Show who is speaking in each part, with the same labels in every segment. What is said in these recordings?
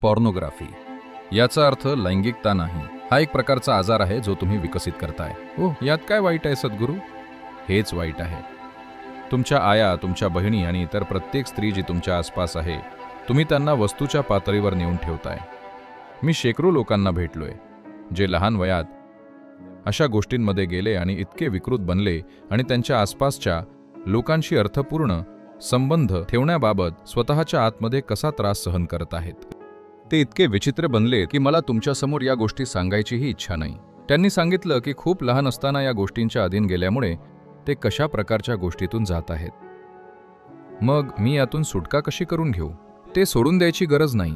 Speaker 1: Pornography याचा अर्थ लैंगिकता नाही, हा एक प्रकारचा आजार आहे जो तुम्ही विकसित करताय। ओह, यात काय वाईट आहे सद्गुरू? हेच वाईट आहे। तुमच्या आया, तुमच्या बहिणी आणि इतर प्रत्येक स्त्री जी तुमच्या आसपास आहे, तुम्ही त्यांना वस्तूच्या पातळीवर नेऊन ठेवताय। मी शेकडो लोकांना भेटलोय जे लहान वयात अशा गोष्टींमध्ये गेले आणि इतके विकृत बनले आणि त्यांच्या आसपासच्या लोकांशी अर्थपूर्ण संबंध ठेवण्याबाबत स्वतःच्या आतमध्ये कसा त्रास सहन करत आहेत। ते इतके विचित्र बनले की मला तुमच्यासमोर या गोष्टी सांगायचीही इच्छा नाही। त्यांनी सांगितलं की खूप लहान असताना या गोष्टींच्या अधीन गेल्यामुळे ते कशा प्रकारच्या गोष्टीतून जात आहेत। मग मी यातून सुटका कशी करून घेऊ? ते सोडून द्यायची गरज नाही,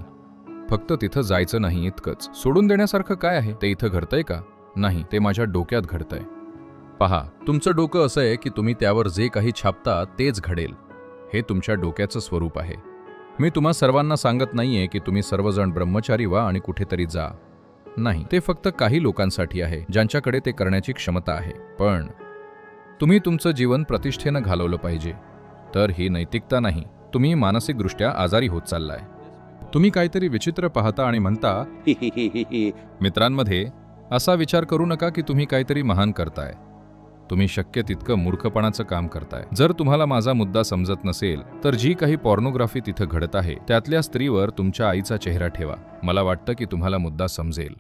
Speaker 1: फक्त तिथं जायचं नाही इतकंच। सोडून देण्यासारखं काय आहे? ते इथं घडतंय का? नाही, ते माझ्या डोक्यात घडतंय। पहा, तुमचं डोकं असं आहे की तुम्ही त्यावर जे काही छापता तेच घडेल। हे तुमच्या डोक्याचं स्वरूप आहे। मी तुम्हा सर्वांना सांगत नाहीये की तुम्ही सर्वजण ब्रह्मचारी व्हा आणि कुठेतरी जा। नाही, ते फक्त काही लोकांसाठी आहे ज्यांच्याकडे ते करण्याची क्षमता आहे। पण तुम्ही तुमचं जीवन प्रतिष्ठेनं घालवलं पाहिजे। तर ही नैतिकता नाही, तुम्ही मानसिकदृष्ट्या आजारी होत चाललाय। तुम्ही काहीतरी विचित्र पाहता आणि म्हणता मित्रांमध्ये असा विचार करू नका की तुम्ही काहीतरी महान करताय। तुम्ही शक्य तितकं मूर्खपणाचं काम करताय। जर तुम्हाला माझा मुद्दा समजत नसेल तर जी काही पॉर्नोग्राफी तिथं घडत आहे त्यातल्या स्त्रीवर तुमच्या आईचा चेहरा ठेवा। मला वाटतं की तुम्हाला मुद्दा समजेल।